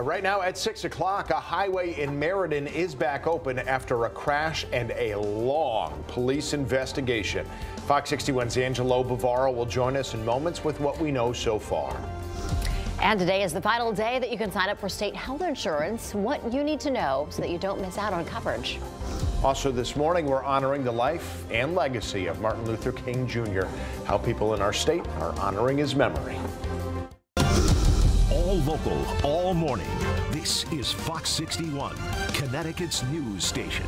Right now at 6 o'clock, a highway in Meriden is back open after a crash and a long police investigation. Fox 61's Angelo Bavaro will join us in moments with what we know so far. And today is the final day that you can sign up for state health insurance. What you need to know so that you don't miss out on coverage. Also this morning, we're honoring the life and legacy of Martin Luther King Jr. How people in our state are honoring his memory. All local, all morning. This is Fox 61, Connecticut's news station.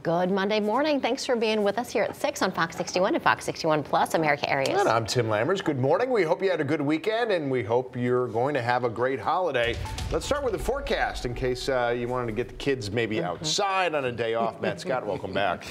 Good Monday morning. Thanks for being with us here at 6 on Fox 61 and Fox 61 Plus, America Areas. And I'm Tim Lammers. Good morning. We hope you had a good weekend, and we hope you're going to have a great holiday. Let's start with the forecast in case you wanted to get the kids maybe outside on a day off. Matt Scott, welcome back.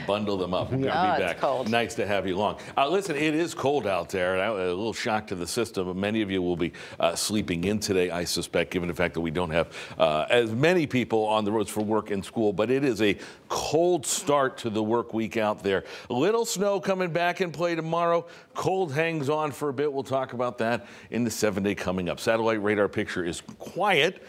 Bundle them up. Good to be back. It's cold. Nice to have you along. Listen, it is cold out there, and a little shock to the system. Many of you will be sleeping in today, I suspect, given the fact that we don't have as many people on the roads for work and school. But it is a cold start to the work week out there. A little snow coming back in play tomorrow. Cold hangs on for a bit. We'll talk about that in the 7-day coming up. Satellite radar picture is quiet.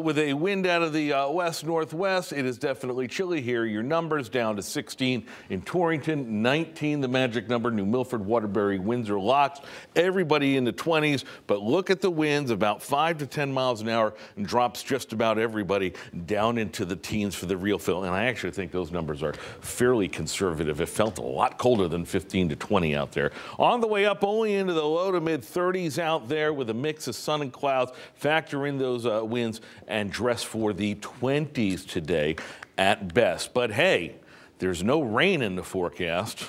With a wind out of the west-northwest, it is definitely chilly here. Your numbers down to 16 in Torrington, 19 the magic number, New Milford, Waterbury, Windsor, Locks, everybody in the 20s. But look at the winds, about 5 to 10 miles an hour, and drops just about everybody down into the teens for the real feel. And I actually think those numbers are fairly conservative. It felt a lot colder than 15 to 20 out there. On the way up, only into the low to mid 30s out there with a mix of sun and clouds. Factor in those winds and dress for the 20s today at best. But hey, there's no rain in the forecast.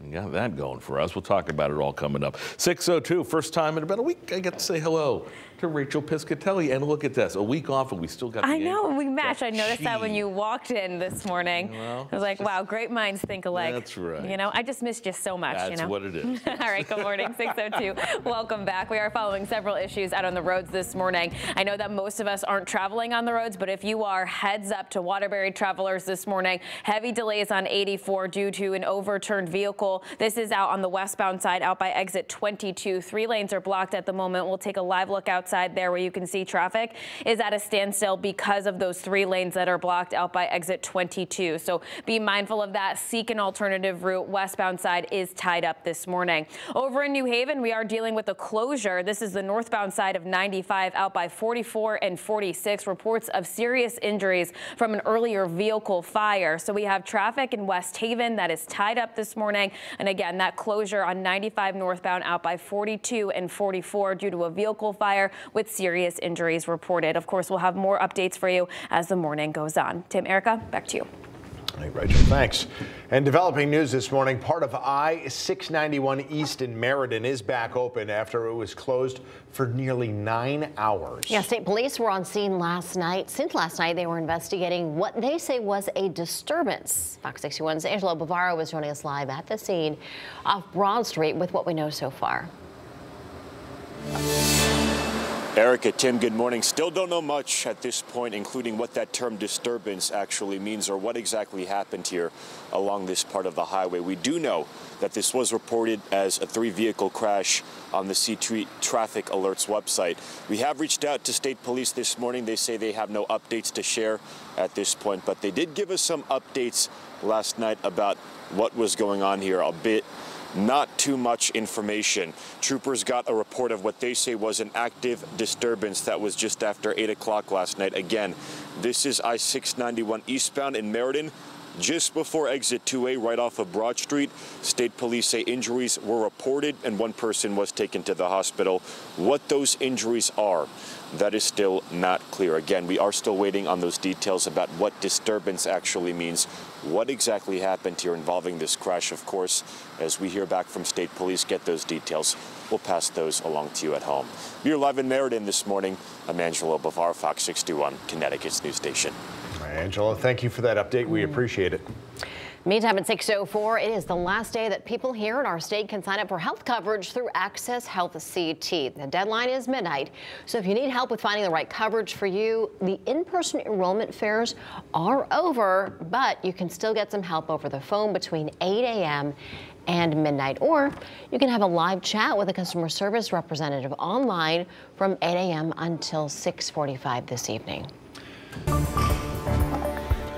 We got that going for us. We'll talk about it all coming up. 6:02, first time in about a week I get to say hello to Rachel Piscatelli. And look at this, a week off and we still got the I know, we matched. I noticed that when you walked in this morning. Well, I was like, wow, great minds think alike. That's right. You know, I just missed you so much. That's what it is. All right, good morning, 6:02. Welcome back. We are following several issues out on the roads this morning. I know that most of us aren't traveling on the roads, but if you are, heads up to Waterbury travelers this morning. Heavy delays on 84 due to an overturned vehicle. This is out on the westbound side, out by exit 22. 3 lanes are blocked at the moment. We'll take a live look outside there where you can see traffic is at a standstill because of those 3 lanes that are blocked out by exit 22. So be mindful of that. Seek an alternative route. Westbound side is tied up this morning. Over in New Haven, we are dealing with a closure. This is the northbound side of 95 out by 44 and 46. Reports of serious injuries from an earlier vehicle fire. So we have traffic in West Haven that is tied up this morning. And again, that closure on 95 northbound out by 42 and 44 due to a vehicle fire with serious injuries reported. Of course, we'll have more updates for you as the morning goes on. Tim, Erica, back to you. Hey, Rachel, thanks. And developing news this morning, part of I691 East in Meriden is back open after it was closed for nearly 9 hours. Yeah, state police were on scene last night. Since last night, they were investigating what they say was a disturbance. Fox 61's Angelo Bavaro was joining us live at the scene off Broad Street with what we know so far. Erica, Tim, good morning. Still don't know much at this point, including what that term disturbance actually means or what exactly happened here along this part of the highway. We do know that this was reported as a 3-vehicle crash on the C2 Traffic Alerts website. We have reached out to state police this morning. They say they have no updates to share at this point, but they did give us some updates last night about what was going on here, a bit. Not too much information. Troopers got a report of what they say was an active disturbance that was just after 8 o'clock last night. Again, this is I691 eastbound in Meriden, just before exit 2A, right off of Broad Street. State police say injuries were reported and 1 person was taken to the hospital. What those injuries are, that is still not clear. Again, we are still waiting on those details about what disturbance actually means. What exactly happened here involving this crash, of course, as we hear back from state police, get those details. We'll pass those along to you at home. We're live in Meriden this morning. I'm Angelo Bavaro, Fox 61, Connecticut's news station. Angela, thank you for that update. We appreciate it. Meantime, at 6:04, it is the last day that people here in our state can sign up for health coverage through Access Health CT. The deadline is midnight, so if you need help with finding the right coverage for you, the in-person enrollment fairs are over, but you can still get some help over the phone between 8 a.m. and midnight, or you can have a live chat with a customer service representative online from 8 a.m. until 6:45 this evening.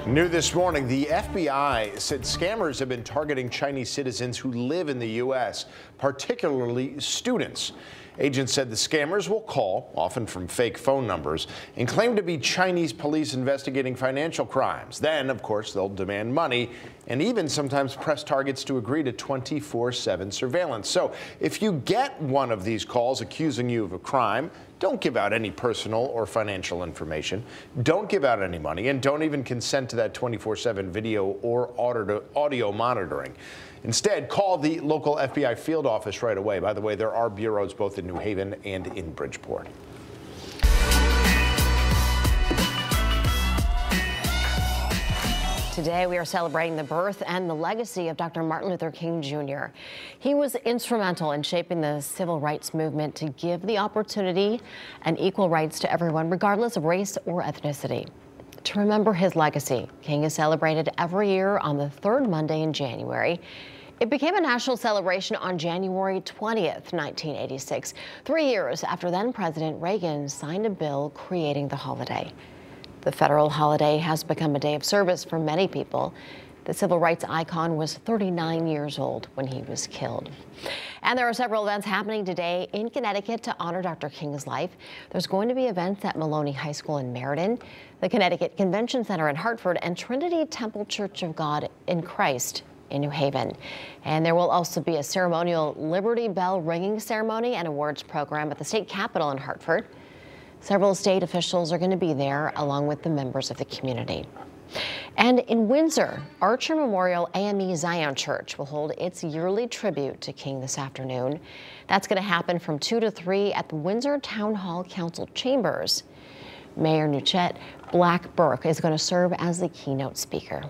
New this morning, the FBI said scammers have been targeting Chinese citizens who live in the U.S., particularly students. Agents said the scammers will call, often from fake phone numbers, and claim to be Chinese police investigating financial crimes. Then, of course, they'll demand money and even sometimes press targets to agree to 24/7 surveillance. So if you get one of these calls accusing you of a crime, don't give out any personal or financial information. Don't give out any money, and don't even consent to that 24/7 video or audio monitoring. Instead, call the local FBI field office right away. By the way, there are bureaus both in New Haven and in Bridgeport. Today, we are celebrating the birth and the legacy of Dr. Martin Luther King Jr. He was instrumental in shaping the civil rights movement to give the opportunity and equal rights to everyone, regardless of race or ethnicity. To remember his legacy, King is celebrated every year on the third Monday in January. It became a national celebration on January 20th, 1986, 3 years after then President Reagan signed a bill creating the holiday. The federal holiday has become a day of service for many people. The civil rights icon was 39 years old when he was killed. And there are several events happening today in Connecticut to honor Dr. King's life. There's going to be events at Maloney High School in Meriden, the Connecticut Convention Center in Hartford, and Trinity Temple Church of God in Christ in New Haven. And there will also be a ceremonial Liberty Bell ringing ceremony and awards program at the state capitol in Hartford. Several state officials are going to be there, along with the members of the community. And in Windsor, Archer Memorial AME Zion Church will hold its yearly tribute to King this afternoon. That's going to happen from 2 to 3 at the Windsor Town Hall Council Chambers. Mayor Nuchet Black-Burke is going to serve as the keynote speaker.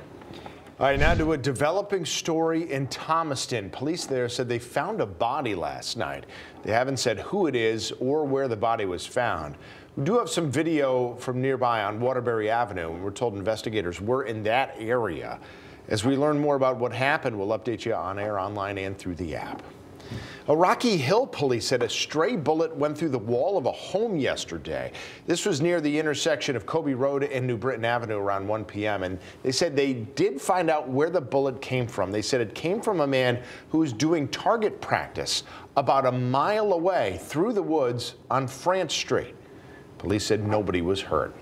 All right, now to a developing story in Thomaston. Police there said they found a body last night. They haven't said who it is or where the body was found. We do have some video from nearby on Waterbury Avenue, and we're told investigators were in that area. As we learn more about what happened, we'll update you on air, online, and through the app. Rocky Hill police said a stray bullet went through the wall of a home yesterday. This was near the intersection of Kobe Road and New Britain Avenue around 1 p.m. And they said they did find out where the bullet came from. They said it came from a man who was doing target practice about a mile away through the woods on France Street. Police said nobody was hurt.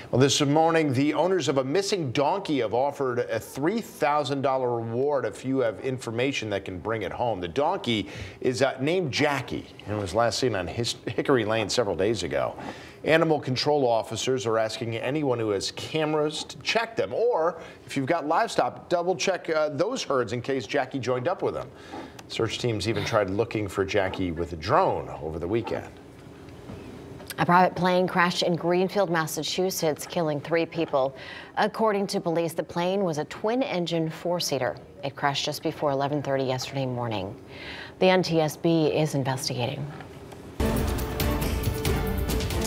Well, this morning, the owners of a missing donkey have offered a $3,000 reward if you have information that can bring it home. The donkey is named Jackie and was last seen on Hickory Lane several days ago. Animal control officers are asking anyone who has cameras to check them, or if you've got livestock, double check those herds in case Jackie joined up with them. Search teams even tried looking for Jackie with a drone over the weekend. A private plane crashed in Greenfield, Massachusetts, killing 3 people. According to police, the plane was a twin-engine 4-seater. It crashed just before 11:30 yesterday morning. The NTSB is investigating.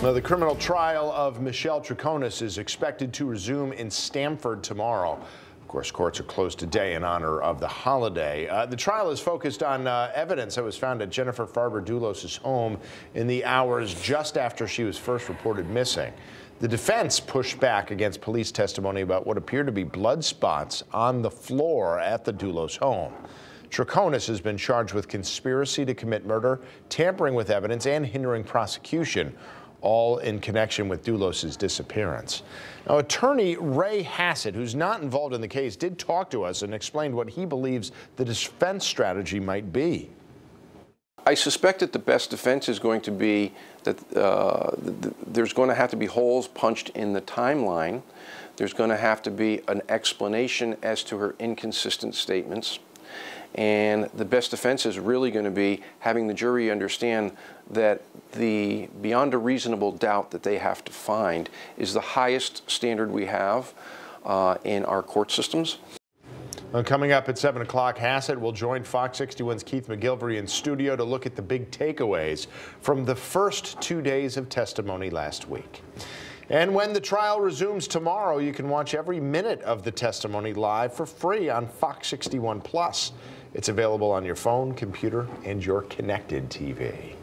Now, the criminal trial of Michelle Troconis is expected to resume in Stamford tomorrow. Of course, courts are closed today in honor of the holiday. The trial is focused on evidence that was found at Jennifer Farber-Dulos' home in the hours just after she was first reported missing. The defense pushed back against police testimony about what appeared to be blood spots on the floor at the Dulos home. Troconis has been charged with conspiracy to commit murder, tampering with evidence, and hindering prosecution, all in connection with Dulos' disappearance. Now, attorney Ray Hassett, who's not involved in the case, did talk to us and explained what he believes the defense strategy might be. I suspect that the best defense is going to be that there's going to have to be holes punched in the timeline. There's going to have to be an explanation as to her inconsistent statements. And the best defense is really going to be having the jury understand that the beyond a reasonable doubt that they have to find is the highest standard we have in our court systems. Coming up at 7 o'clock, Hassett will join Fox 61's Keith McGilvery in studio to look at the big takeaways from the first 2 days of testimony last week. And when the trial resumes tomorrow, you can watch every minute of the testimony live for free on Fox 61 Plus. It's available on your phone, computer, and your connected TV.